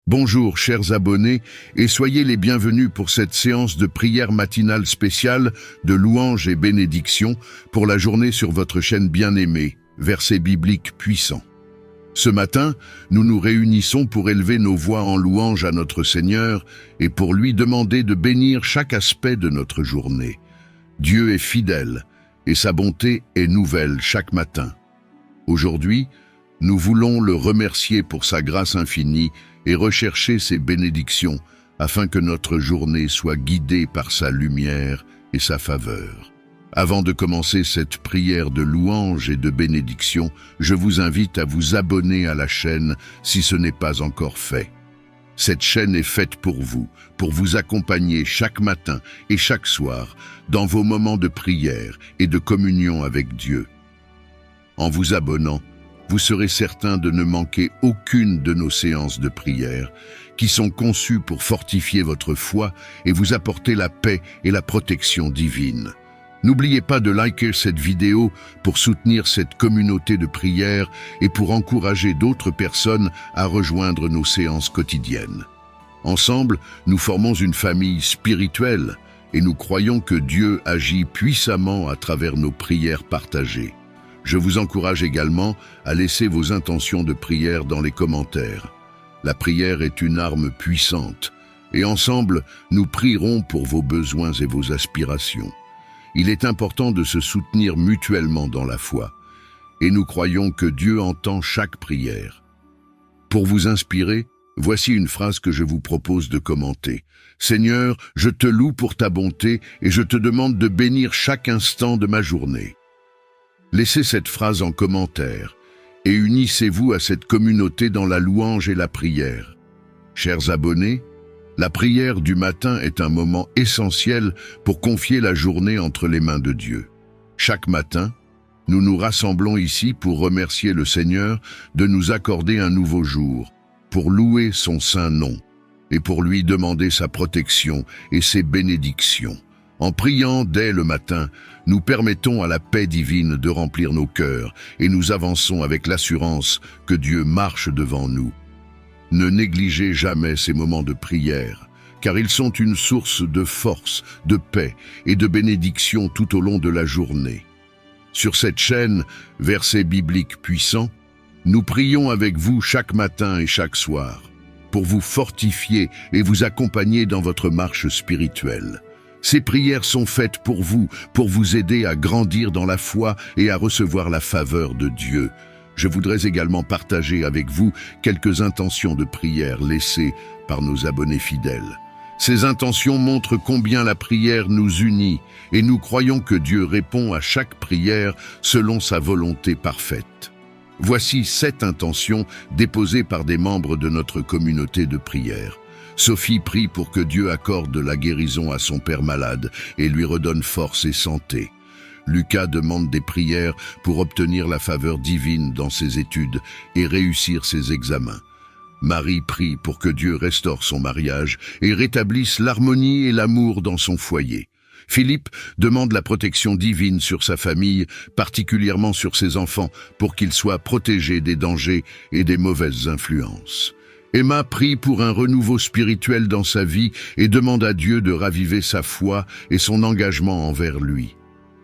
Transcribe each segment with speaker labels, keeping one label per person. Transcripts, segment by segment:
Speaker 1: Bonjour chers abonnés et soyez les bienvenus pour cette séance de prière matinale spéciale de louanges et bénédictions pour la journée sur votre chaîne bien-aimée, versets bibliques puissants. Ce matin, nous nous réunissons pour élever nos voix en louange à notre Seigneur et pour lui demander de bénir chaque aspect de notre journée. Dieu est fidèle et sa bonté est nouvelle chaque matin. Aujourd'hui, nous voulons le remercier pour sa grâce infinie et rechercher ses bénédictions afin que notre journée soit guidée par sa lumière et sa faveur. Avant de commencer cette prière de louange et de bénédiction, je vous invite à vous abonner à la chaîne si ce n'est pas encore fait. Cette chaîne est faite pour vous accompagner chaque matin et chaque soir dans vos moments de prière et de communion avec Dieu. En vous abonnant, vous serez certain de ne manquer aucune de nos séances de prière qui sont conçues pour fortifier votre foi et vous apporter la paix et la protection divine. N'oubliez pas de liker cette vidéo pour soutenir cette communauté de prière et pour encourager d'autres personnes à rejoindre nos séances quotidiennes. Ensemble, nous formons une famille spirituelle et nous croyons que Dieu agit puissamment à travers nos prières partagées. Je vous encourage également à laisser vos intentions de prière dans les commentaires. La prière est une arme puissante et ensemble, nous prierons pour vos besoins et vos aspirations. Il est important de se soutenir mutuellement dans la foi et nous croyons que Dieu entend chaque prière. Pour vous inspirer, voici une phrase que je vous propose de commenter. Seigneur, je te loue pour ta bonté et je te demande de bénir chaque instant de ma journée. Laissez cette phrase en commentaire et unissez-vous à cette communauté dans la louange et la prière. Chers abonnés, la prière du matin est un moment essentiel pour confier la journée entre les mains de Dieu. Chaque matin, nous nous rassemblons ici pour remercier le Seigneur de nous accorder un nouveau jour, pour louer son saint nom et pour lui demander sa protection et ses bénédictions. En priant dès le matin, nous permettons à la paix divine de remplir nos cœurs et nous avançons avec l'assurance que Dieu marche devant nous. Ne négligez jamais ces moments de prière, car ils sont une source de force, de paix et de bénédiction tout au long de la journée. Sur cette chaîne, versets bibliques puissants, nous prions avec vous chaque matin et chaque soir, pour vous fortifier et vous accompagner dans votre marche spirituelle. Ces prières sont faites pour vous aider à grandir dans la foi et à recevoir la faveur de Dieu. Je voudrais également partager avec vous quelques intentions de prière laissées par nos abonnés fidèles. Ces intentions montrent combien la prière nous unit et nous croyons que Dieu répond à chaque prière selon sa volonté parfaite. Voici 7 intentions déposées par des membres de notre communauté de prière. Sophie prie pour que Dieu accorde la guérison à son père malade et lui redonne force et santé. Lucas demande des prières pour obtenir la faveur divine dans ses études et réussir ses examens. Marie prie pour que Dieu restaure son mariage et rétablisse l'harmonie et l'amour dans son foyer. Philippe demande la protection divine sur sa famille, particulièrement sur ses enfants, pour qu'ils soient protégés des dangers et des mauvaises influences. Emma prie pour un renouveau spirituel dans sa vie et demande à Dieu de raviver sa foi et son engagement envers lui.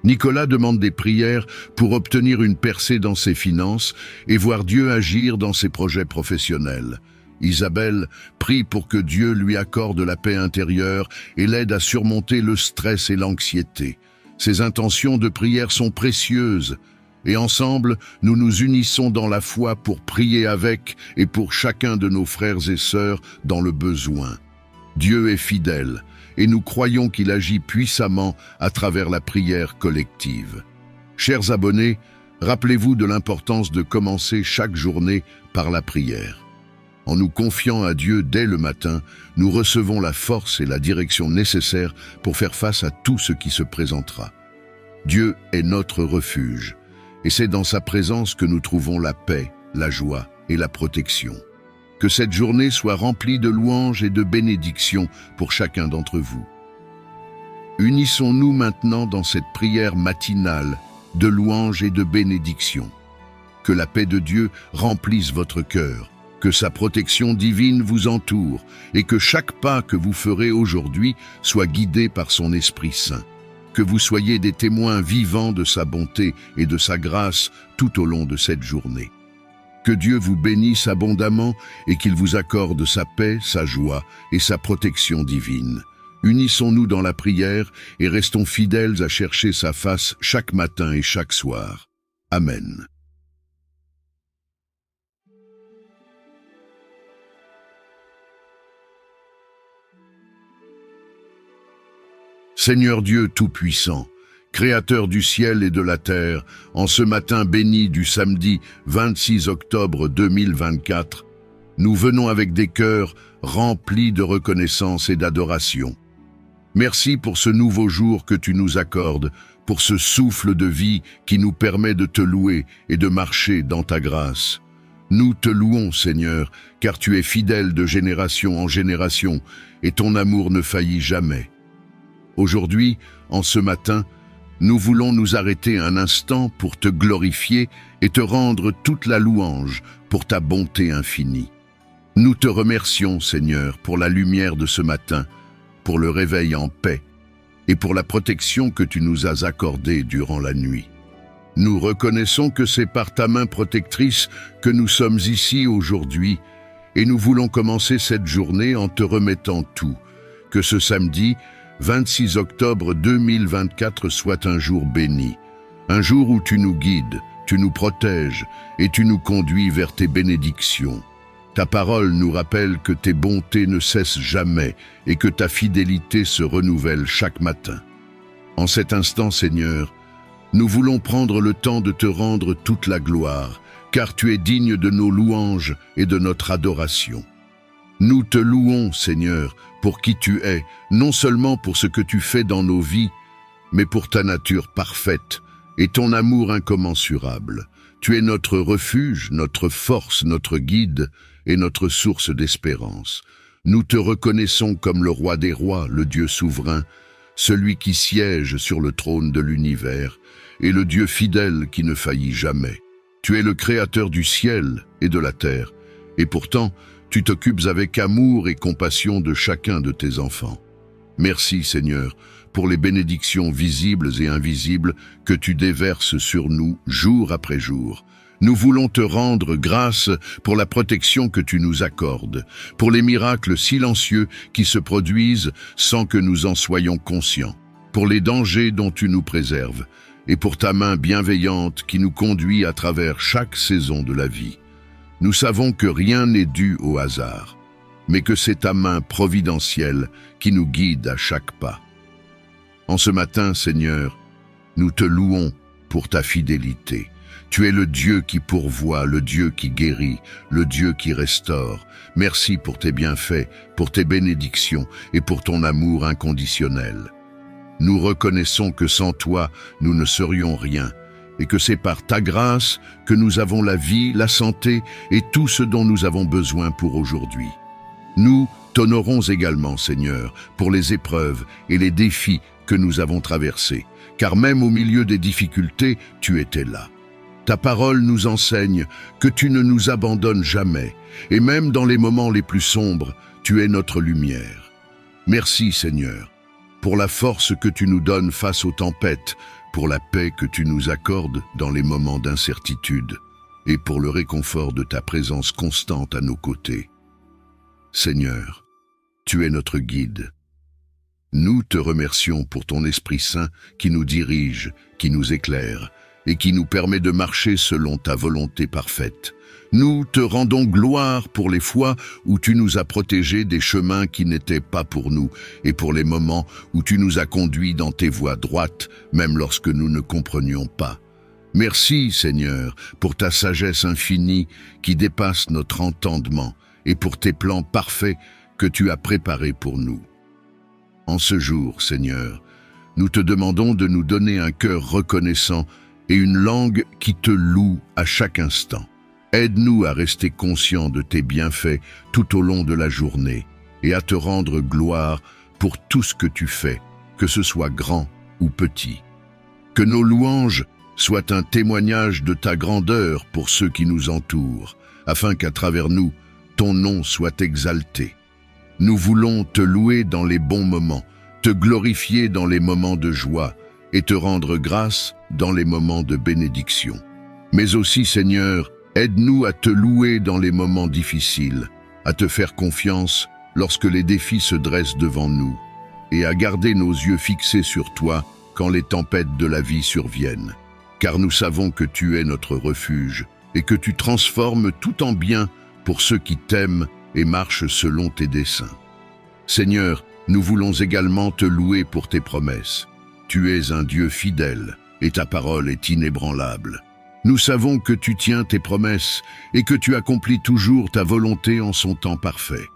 Speaker 1: Nicolas demande des prières pour obtenir une percée dans ses finances et voir Dieu agir dans ses projets professionnels. Isabelle prie pour que Dieu lui accorde la paix intérieure et l'aide à surmonter le stress et l'anxiété. Ces intentions de prière sont précieuses. Et ensemble, nous nous unissons dans la foi pour prier avec et pour chacun de nos frères et sœurs dans le besoin. Dieu est fidèle et nous croyons qu'il agit puissamment à travers la prière collective. Chers abonnés, rappelez-vous de l'importance de commencer chaque journée par la prière. En nous confiant à Dieu dès le matin, nous recevons la force et la direction nécessaires pour faire face à tout ce qui se présentera. Dieu est notre refuge. Et c'est dans sa présence que nous trouvons la paix, la joie et la protection. Que cette journée soit remplie de louanges et de bénédictions pour chacun d'entre vous. Unissons-nous maintenant dans cette prière matinale de louanges et de bénédictions. Que la paix de Dieu remplisse votre cœur, que sa protection divine vous entoure et que chaque pas que vous ferez aujourd'hui soit guidé par son Esprit Saint. Que vous soyez des témoins vivants de sa bonté et de sa grâce tout au long de cette journée. Que Dieu vous bénisse abondamment et qu'il vous accorde sa paix, sa joie et sa protection divine. Unissons-nous dans la prière et restons fidèles à chercher sa face chaque matin et chaque soir. Amen. Seigneur Dieu Tout-Puissant, Créateur du ciel et de la terre, en ce matin béni du samedi 26 octobre 2024, nous venons avec des cœurs remplis de reconnaissance et d'adoration. Merci pour ce nouveau jour que tu nous accordes, pour ce souffle de vie qui nous permet de te louer et de marcher dans ta grâce. Nous te louons, Seigneur, car tu es fidèle de génération en génération et ton amour ne faillit jamais. Aujourd'hui, en ce matin, nous voulons nous arrêter un instant pour te glorifier et te rendre toute la louange pour ta bonté infinie. Nous te remercions, Seigneur, pour la lumière de ce matin, pour le réveil en paix et pour la protection que tu nous as accordée durant la nuit. Nous reconnaissons que c'est par ta main protectrice que nous sommes ici aujourd'hui et nous voulons commencer cette journée en te remettant tout. Que ce samedi, 26 octobre 2024 soit un jour béni, un jour où tu nous guides, tu nous protèges et tu nous conduis vers tes bénédictions. Ta parole nous rappelle que tes bontés ne cessent jamais et que ta fidélité se renouvelle chaque matin. En cet instant, Seigneur, nous voulons prendre le temps de te rendre toute la gloire, car tu es digne de nos louanges et de notre adoration. Nous te louons, Seigneur, pour qui tu es, non seulement pour ce que tu fais dans nos vies, mais pour ta nature parfaite et ton amour incommensurable. Tu es notre refuge, notre force, notre guide et notre source d'espérance. Nous te reconnaissons comme le roi des rois, le Dieu souverain, celui qui siège sur le trône de l'univers, et le Dieu fidèle qui ne faillit jamais. Tu es le créateur du ciel et de la terre, et pourtant, tu t'occupes avec amour et compassion de chacun de tes enfants. Merci, Seigneur, pour les bénédictions visibles et invisibles que tu déverses sur nous jour après jour. Nous voulons te rendre grâce pour la protection que tu nous accordes, pour les miracles silencieux qui se produisent sans que nous en soyons conscients, pour les dangers dont tu nous préserves, et pour ta main bienveillante qui nous conduit à travers chaque saison de la vie. Nous savons que rien n'est dû au hasard, mais que c'est ta main providentielle qui nous guide à chaque pas. En ce matin, Seigneur, nous te louons pour ta fidélité. Tu es le Dieu qui pourvoit, le Dieu qui guérit, le Dieu qui restaure. Merci pour tes bienfaits, pour tes bénédictions et pour ton amour inconditionnel. Nous reconnaissons que sans toi, nous ne serions rien, et que c'est par ta grâce que nous avons la vie, la santé et tout ce dont nous avons besoin pour aujourd'hui. Nous t'honorons également, Seigneur, pour les épreuves et les défis que nous avons traversés, car même au milieu des difficultés, tu étais là. Ta parole nous enseigne que tu ne nous abandonnes jamais, et même dans les moments les plus sombres, tu es notre lumière. Merci, Seigneur, pour la force que tu nous donnes face aux tempêtes, pour la paix que tu nous accordes dans les moments d'incertitude, et pour le réconfort de ta présence constante à nos côtés. Seigneur, tu es notre guide. Nous te remercions pour ton Esprit Saint qui nous dirige, qui nous éclaire, et qui nous permet de marcher selon ta volonté parfaite. Nous te rendons gloire pour les fois où tu nous as protégés des chemins qui n'étaient pas pour nous, et pour les moments où tu nous as conduits dans tes voies droites, même lorsque nous ne comprenions pas. Merci, Seigneur, pour ta sagesse infinie qui dépasse notre entendement, et pour tes plans parfaits que tu as préparés pour nous. En ce jour, Seigneur, nous te demandons de nous donner un cœur reconnaissant et une langue qui te loue à chaque instant. Aide-nous à rester conscients de tes bienfaits tout au long de la journée et à te rendre gloire pour tout ce que tu fais, que ce soit grand ou petit. Que nos louanges soient un témoignage de ta grandeur pour ceux qui nous entourent, afin qu'à travers nous, ton nom soit exalté. Nous voulons te louer dans les bons moments, te glorifier dans les moments de joie et te rendre grâce dans les moments de bénédiction. Mais aussi, Seigneur, aide-nous à te louer dans les moments difficiles, à te faire confiance lorsque les défis se dressent devant nous, et à garder nos yeux fixés sur toi quand les tempêtes de la vie surviennent. Car nous savons que tu es notre refuge, et que tu transformes tout en bien pour ceux qui t'aiment et marchent selon tes desseins. Seigneur, nous voulons également te louer pour tes promesses. Tu es un Dieu fidèle, et ta parole est inébranlable. Nous savons que tu tiens tes promesses et que tu accomplis toujours ta volonté en son temps parfait.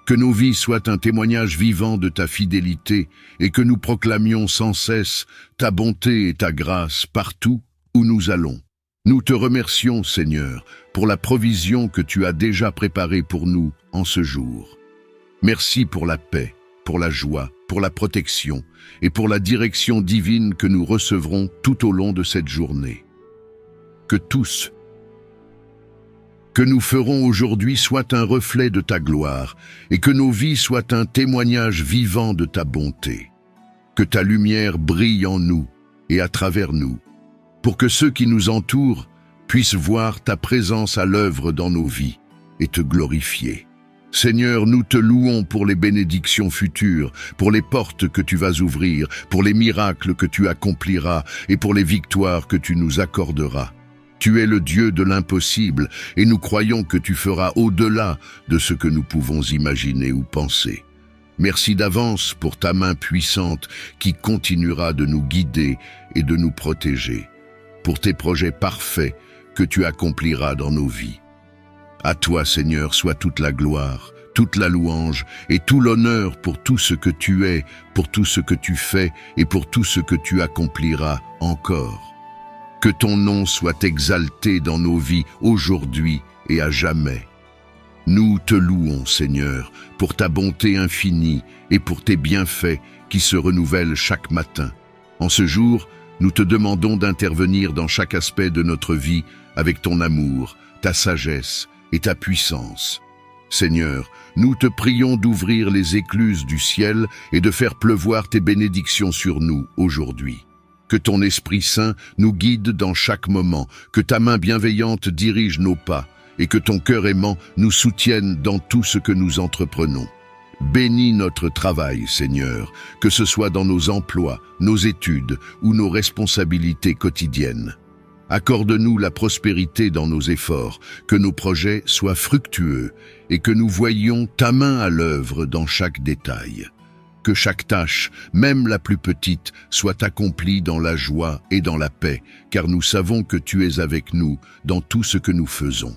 Speaker 1: Que nos vies soient un témoignage vivant de ta fidélité et que nous proclamions sans cesse ta bonté et ta grâce partout où nous allons. Nous te remercions, Seigneur, pour la provision que tu as déjà préparée pour nous en ce jour. Merci pour la paix, pour la joie, pour la protection et pour la direction divine que nous recevrons tout au long de cette journée. Que tous que nous ferons aujourd'hui soit un reflet de ta gloire et que nos vies soient un témoignage vivant de ta bonté. Que ta lumière brille en nous et à travers nous, pour que ceux qui nous entourent puissent voir ta présence à l'œuvre dans nos vies et te glorifier. Seigneur, nous te louons pour les bénédictions futures, pour les portes que tu vas ouvrir, pour les miracles que tu accompliras et pour les victoires que tu nous accorderas. Tu es le Dieu de l'impossible et nous croyons que tu feras au-delà de ce que nous pouvons imaginer ou penser. Merci d'avance pour ta main puissante qui continuera de nous guider et de nous protéger, pour tes projets parfaits que tu accompliras dans nos vies. À toi, Seigneur, soit toute la gloire, toute la louange et tout l'honneur pour tout ce que tu es, pour tout ce que tu fais et pour tout ce que tu accompliras encore. Que ton nom soit exalté dans nos vies aujourd'hui et à jamais. Nous te louons, Seigneur, pour ta bonté infinie et pour tes bienfaits qui se renouvellent chaque matin. En ce jour, nous te demandons d'intervenir dans chaque aspect de notre vie avec ton amour, ta sagesse et ta puissance. Seigneur, nous te prions d'ouvrir les écluses du ciel et de faire pleuvoir tes bénédictions sur nous aujourd'hui. Que ton Esprit Saint nous guide dans chaque moment, que ta main bienveillante dirige nos pas et que ton cœur aimant nous soutienne dans tout ce que nous entreprenons. Bénis notre travail, Seigneur, que ce soit dans nos emplois, nos études ou nos responsabilités quotidiennes. Accorde-nous la prospérité dans nos efforts, que nos projets soient fructueux et que nous voyions ta main à l'œuvre dans chaque détail. Que chaque tâche, même la plus petite, soit accomplie dans la joie et dans la paix, car nous savons que tu es avec nous dans tout ce que nous faisons.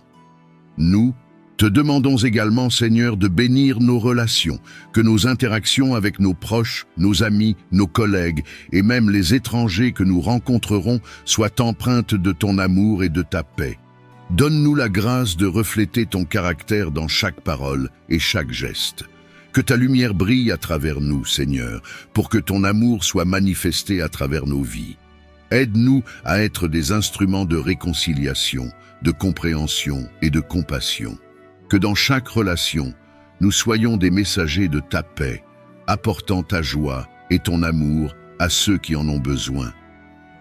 Speaker 1: Nous te demandons également, Seigneur, de bénir nos relations, que nos interactions avec nos proches, nos amis, nos collègues et même les étrangers que nous rencontrerons soient empreintes de ton amour et de ta paix. Donne-nous la grâce de refléter ton caractère dans chaque parole et chaque geste. Que ta lumière brille à travers nous, Seigneur, pour que ton amour soit manifesté à travers nos vies. Aide-nous à être des instruments de réconciliation, de compréhension et de compassion. Que dans chaque relation, nous soyons des messagers de ta paix, apportant ta joie et ton amour à ceux qui en ont besoin.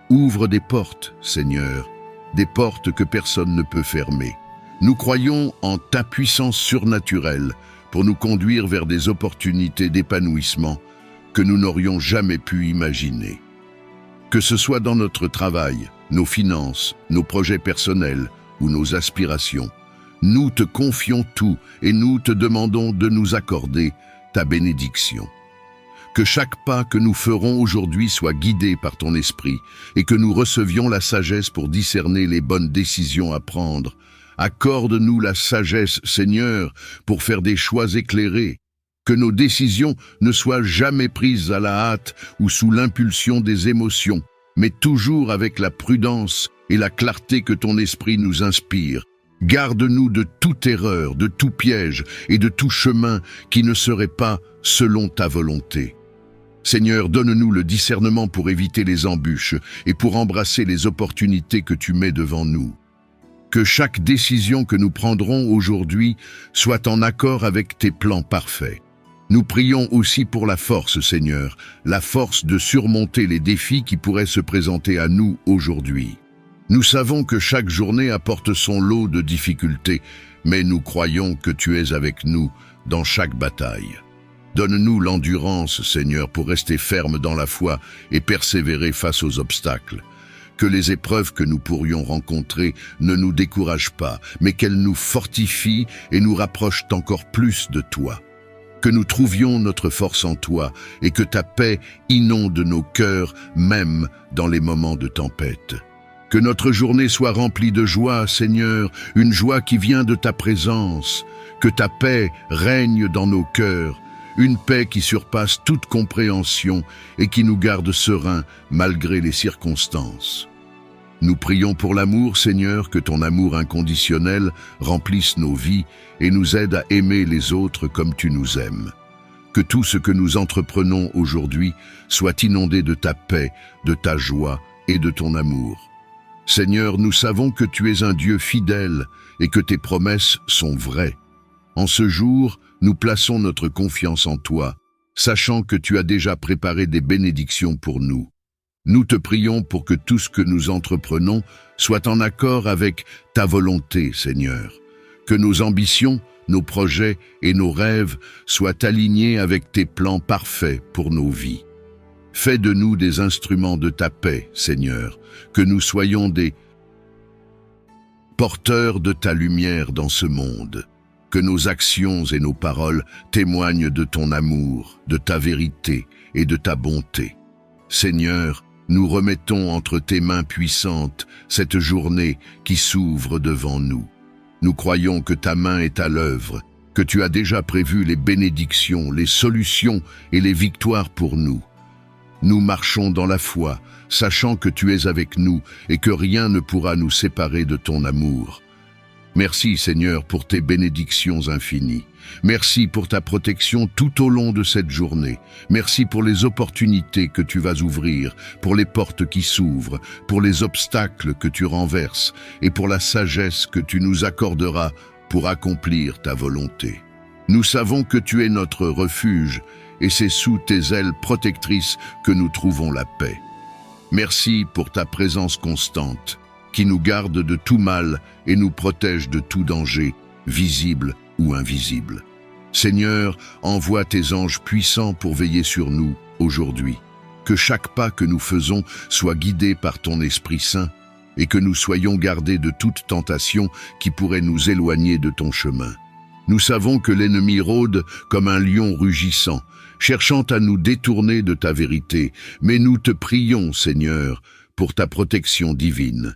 Speaker 1: Ouvre des portes, Seigneur, des portes que personne ne peut fermer. Nous croyons en ta puissance surnaturelle pour nous conduire vers des opportunités d'épanouissement que nous n'aurions jamais pu imaginer. Que ce soit dans notre travail, nos finances, nos projets personnels ou nos aspirations, nous te confions tout et nous te demandons de nous accorder ta bénédiction. Que chaque pas que nous ferons aujourd'hui soit guidé par ton esprit et que nous recevions la sagesse pour discerner les bonnes décisions à prendre. Accorde-nous la sagesse, Seigneur, pour faire des choix éclairés. Que nos décisions ne soient jamais prises à la hâte ou sous l'impulsion des émotions, mais toujours avec la prudence et la clarté que ton esprit nous inspire. Garde-nous de toute erreur, de tout piège et de tout chemin qui ne serait pas selon ta volonté. Seigneur, donne-nous le discernement pour éviter les embûches et pour embrasser les opportunités que tu mets devant nous. Que chaque décision que nous prendrons aujourd'hui soit en accord avec tes plans parfaits. Nous prions aussi pour la force, Seigneur, la force de surmonter les défis qui pourraient se présenter à nous aujourd'hui. Nous savons que chaque journée apporte son lot de difficultés, mais nous croyons que tu es avec nous dans chaque bataille. Donne-nous l'endurance, Seigneur, pour rester ferme dans la foi et persévérer face aux obstacles. Que les épreuves que nous pourrions rencontrer ne nous découragent pas, mais qu'elles nous fortifient et nous rapprochent encore plus de toi. Que nous trouvions notre force en toi et que ta paix inonde nos cœurs, même dans les moments de tempête. Que notre journée soit remplie de joie, Seigneur, une joie qui vient de ta présence. Que ta paix règne dans nos cœurs, une paix qui surpasse toute compréhension et qui nous garde sereins malgré les circonstances. Nous prions pour l'amour, Seigneur, que ton amour inconditionnel remplisse nos vies et nous aide à aimer les autres comme tu nous aimes. Que tout ce que nous entreprenons aujourd'hui soit inondé de ta paix, de ta joie et de ton amour. Seigneur, nous savons que tu es un Dieu fidèle et que tes promesses sont vraies. En ce jour, nous plaçons notre confiance en toi, sachant que tu as déjà préparé des bénédictions pour nous. Nous te prions pour que tout ce que nous entreprenons soit en accord avec ta volonté, Seigneur. Que nos ambitions, nos projets et nos rêves soient alignés avec tes plans parfaits pour nos vies. Fais de nous des instruments de ta paix, Seigneur, que nous soyons des porteurs de ta lumière dans ce monde. Que nos actions et nos paroles témoignent de ton amour, de ta vérité et de ta bonté. Seigneur, nous remettons entre tes mains puissantes cette journée qui s'ouvre devant nous. Nous croyons que ta main est à l'œuvre, que tu as déjà prévu les bénédictions, les solutions et les victoires pour nous. Nous marchons dans la foi, sachant que tu es avec nous et que rien ne pourra nous séparer de ton amour. Merci, Seigneur, pour tes bénédictions infinies. Merci pour ta protection tout au long de cette journée. Merci pour les opportunités que tu vas ouvrir, pour les portes qui s'ouvrent, pour les obstacles que tu renverses et pour la sagesse que tu nous accorderas pour accomplir ta volonté. Nous savons que tu es notre refuge et c'est sous tes ailes protectrices que nous trouvons la paix. Merci pour ta présence constante, qui nous garde de tout mal et nous protège de tout danger, visible ou invisible. Seigneur, envoie tes anges puissants pour veiller sur nous aujourd'hui. Que chaque pas que nous faisons soit guidé par ton Esprit Saint et que nous soyons gardés de toute tentation qui pourrait nous éloigner de ton chemin. Nous savons que l'ennemi rôde comme un lion rugissant, cherchant à nous détourner de ta vérité, mais nous te prions, Seigneur, pour ta protection divine.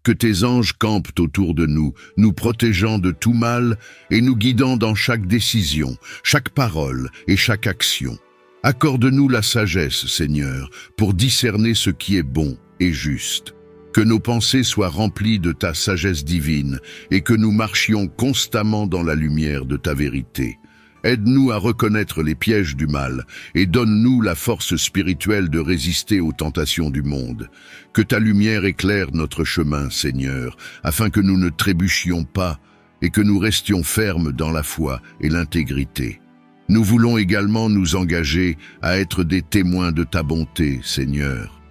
Speaker 1: Que tes anges campent autour de nous, nous protégeant de tout mal et nous guidant dans chaque décision, chaque parole et chaque action. Accorde-nous la sagesse, Seigneur, pour discerner ce qui est bon et juste. Que nos pensées soient remplies de ta sagesse divine et que nous marchions constamment dans la lumière de ta vérité. Aide-nous à reconnaître les pièges du mal et donne-nous la force spirituelle de résister aux tentations du monde. Que ta lumière éclaire notre chemin, Seigneur, afin que nous ne trébuchions pas et que nous restions fermes dans la foi et l'intégrité. Nous voulons également nous engager à être des témoins de ta bonté, Seigneur.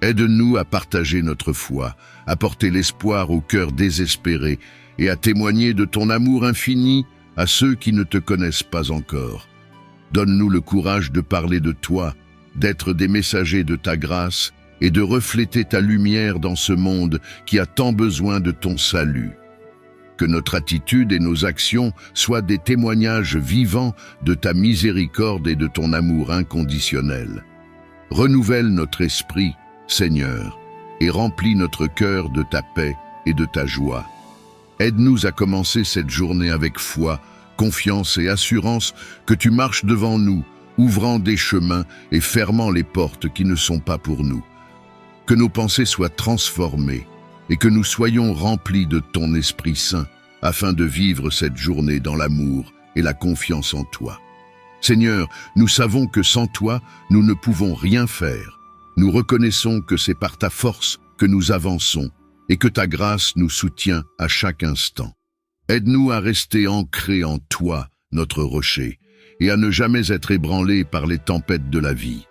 Speaker 1: Aide-nous à partager notre foi, à porter l'espoir au cœur désespéré et à témoigner de ton amour infini à ceux qui ne te connaissent pas encore. Donne-nous le courage de parler de toi, d'être des messagers de ta grâce et de refléter ta lumière dans ce monde qui a tant besoin de ton salut. Que notre attitude et nos actions soient des témoignages vivants de ta miséricorde et de ton amour inconditionnel. Renouvelle notre esprit, Seigneur, et remplis notre cœur de ta paix et de ta joie. Aide-nous à commencer cette journée avec foi, confiance et assurance que tu marches devant nous, ouvrant des chemins et fermant les portes qui ne sont pas pour nous. Que nos pensées soient transformées et que nous soyons remplis de ton Esprit Saint afin de vivre cette journée dans l'amour et la confiance en toi. Seigneur, nous savons que sans toi, nous ne pouvons rien faire. Nous reconnaissons que c'est par ta force que nous avançons et que ta grâce nous soutient à chaque instant. Aide-nous à rester ancrés en toi, notre rocher, et à ne jamais être ébranlés par les tempêtes de la vie.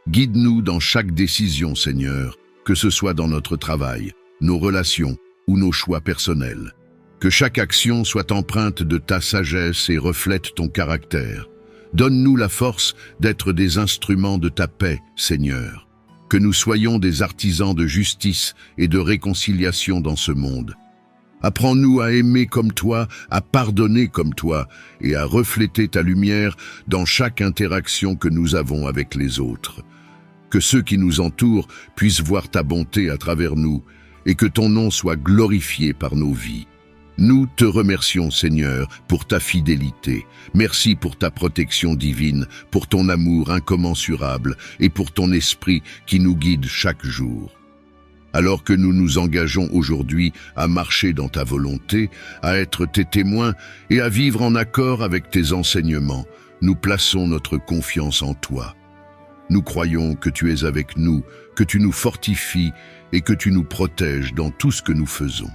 Speaker 1: Guide-nous dans chaque décision, Seigneur, que ce soit dans notre travail, nos relations ou nos choix personnels. Que chaque action soit empreinte de ta sagesse et reflète ton caractère. Donne-nous la force d'être des instruments de ta paix, Seigneur. Que nous soyons des artisans de justice et de réconciliation dans ce monde. Apprends-nous à aimer comme toi, à pardonner comme toi et à refléter ta lumière dans chaque interaction que nous avons avec les autres. Que ceux qui nous entourent puissent voir ta bonté à travers nous et que ton nom soit glorifié par nos vies. Nous te remercions, Seigneur, pour ta fidélité. Merci pour ta protection divine, pour ton amour incommensurable et pour ton esprit qui nous guide chaque jour. Alors que nous nous engageons aujourd'hui à marcher dans ta volonté, à être tes témoins et à vivre en accord avec tes enseignements, nous plaçons notre confiance en toi. Nous croyons que tu es avec nous, que tu nous fortifies et que tu nous protèges dans tout ce que nous faisons.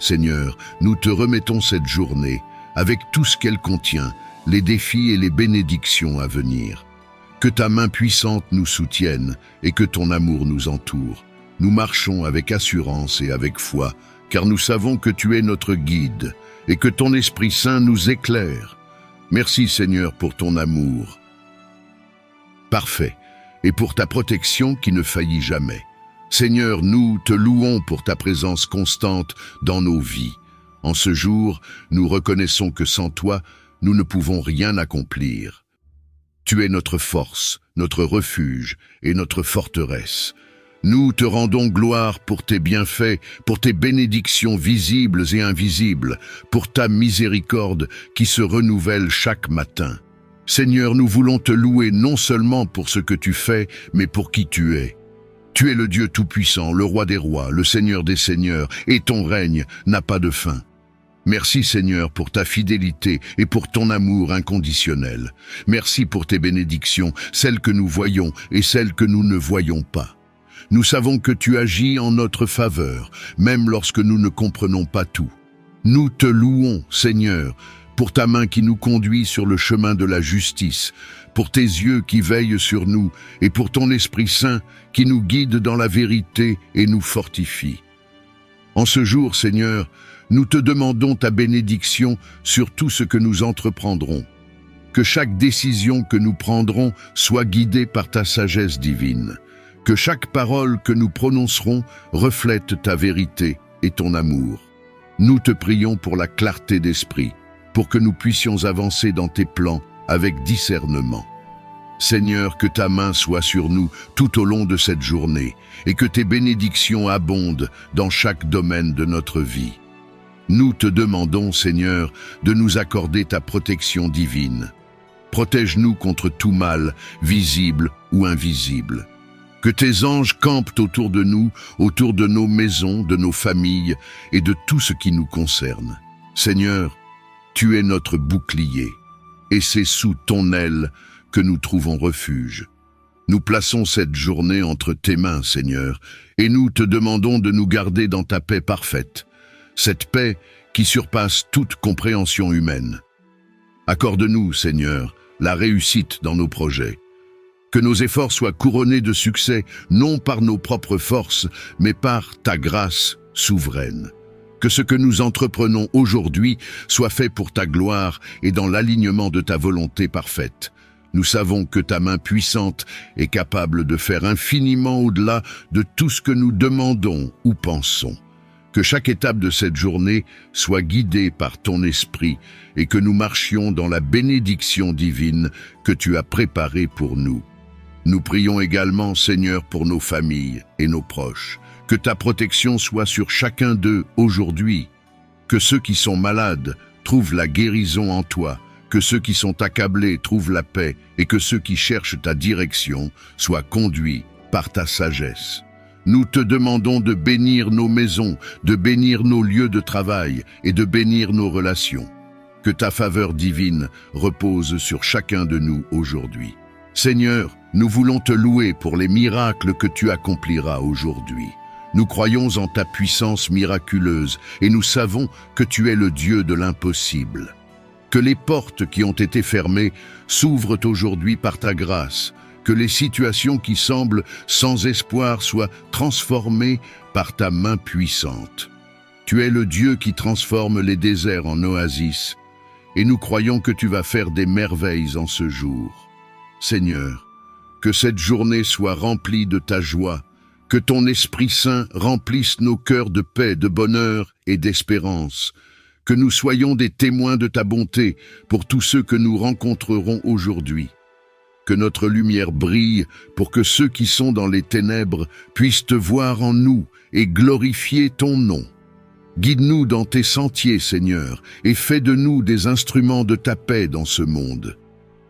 Speaker 1: Seigneur, nous te remettons cette journée, avec tout ce qu'elle contient, les défis et les bénédictions à venir. Que ta main puissante nous soutienne et que ton amour nous entoure. Nous marchons avec assurance et avec foi, car nous savons que tu es notre guide et que ton Esprit Saint nous éclaire. Merci Seigneur pour ton amour parfait et pour ta protection qui ne faillit jamais. Seigneur, nous te louons pour ta présence constante dans nos vies. En ce jour, nous reconnaissons que sans toi, nous ne pouvons rien accomplir. Tu es notre force, notre refuge et notre forteresse. Nous te rendons gloire pour tes bienfaits, pour tes bénédictions visibles et invisibles, pour ta miséricorde qui se renouvelle chaque matin. Seigneur, nous voulons te louer non seulement pour ce que tu fais, mais pour qui tu es. Tu es le Dieu Tout-Puissant, le Roi des Rois, le Seigneur des Seigneurs, et ton règne n'a pas de fin. Merci Seigneur pour ta fidélité et pour ton amour inconditionnel. Merci pour tes bénédictions, celles que nous voyons et celles que nous ne voyons pas. Nous savons que tu agis en notre faveur, même lorsque nous ne comprenons pas tout. Nous te louons, Seigneur, pour ta main qui nous conduit sur le chemin de la justice, pour tes yeux qui veillent sur nous et pour ton Esprit Saint qui nous guide dans la vérité et nous fortifie. En ce jour, Seigneur, nous te demandons ta bénédiction sur tout ce que nous entreprendrons. Que chaque décision que nous prendrons soit guidée par ta sagesse divine. Que chaque parole que nous prononcerons reflète ta vérité et ton amour. Nous te prions pour la clarté d'esprit, pour que nous puissions avancer dans tes plans avec discernement. Seigneur, que ta main soit sur nous tout au long de cette journée et que tes bénédictions abondent dans chaque domaine de notre vie. Nous te demandons, Seigneur, de nous accorder ta protection divine. Protège-nous contre tout mal, visible ou invisible. Que tes anges campent autour de nous, autour de nos maisons, de nos familles et de tout ce qui nous concerne. Seigneur, tu es notre bouclier, et c'est sous ton aile que nous trouvons refuge. Nous plaçons cette journée entre tes mains, Seigneur, et nous te demandons de nous garder dans ta paix parfaite, cette paix qui surpasse toute compréhension humaine. Accorde-nous, Seigneur, la réussite dans nos projets. Que nos efforts soient couronnés de succès, non par nos propres forces, mais par ta grâce souveraine. Que ce que nous entreprenons aujourd'hui soit fait pour ta gloire et dans l'alignement de ta volonté parfaite. Nous savons que ta main puissante est capable de faire infiniment au-delà de tout ce que nous demandons ou pensons. Que chaque étape de cette journée soit guidée par ton esprit et que nous marchions dans la bénédiction divine que tu as préparée pour nous. Nous prions également, Seigneur, pour nos familles et nos proches. Que ta protection soit sur chacun d'eux aujourd'hui. Que ceux qui sont malades trouvent la guérison en toi. Que ceux qui sont accablés trouvent la paix et que ceux qui cherchent ta direction soient conduits par ta sagesse. Nous te demandons de bénir nos maisons, de bénir nos lieux de travail et de bénir nos relations. Que ta faveur divine repose sur chacun de nous aujourd'hui. Seigneur, nous voulons te louer pour les miracles que tu accompliras aujourd'hui. Nous croyons en ta puissance miraculeuse et nous savons que tu es le Dieu de l'impossible. Que les portes qui ont été fermées s'ouvrent aujourd'hui par ta grâce, que les situations qui semblent sans espoir soient transformées par ta main puissante. Tu es le Dieu qui transforme les déserts en oasis, et nous croyons que tu vas faire des merveilles en ce jour. Seigneur, que cette journée soit remplie de ta joie, que ton Esprit Saint remplisse nos cœurs de paix, de bonheur et d'espérance, que nous soyons des témoins de ta bonté pour tous ceux que nous rencontrerons aujourd'hui. Que notre lumière brille pour que ceux qui sont dans les ténèbres puissent te voir en nous et glorifier ton nom. Guide-nous dans tes sentiers, Seigneur, et fais de nous des instruments de ta paix dans ce monde.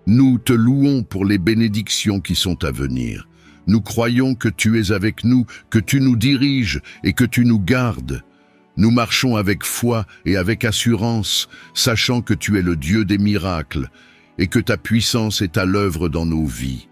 Speaker 1: Nous te louons pour les bénédictions qui sont à venir. Nous croyons que tu es avec nous, que tu nous diriges et que tu nous gardes. Nous marchons avec foi et avec assurance, sachant que tu es le Dieu des miracles et que ta puissance est à l'œuvre dans nos vies.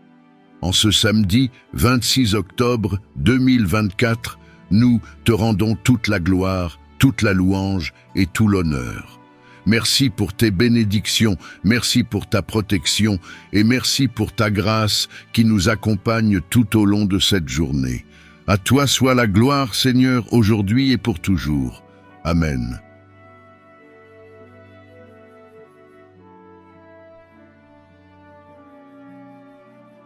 Speaker 1: En ce samedi 26 octobre 2024, nous te rendons toute la gloire, toute la louange et tout l'honneur. Merci pour tes bénédictions, merci pour ta protection et merci pour ta grâce qui nous accompagne tout au long de cette journée. À toi soit la gloire, Seigneur, aujourd'hui et pour toujours. Amen.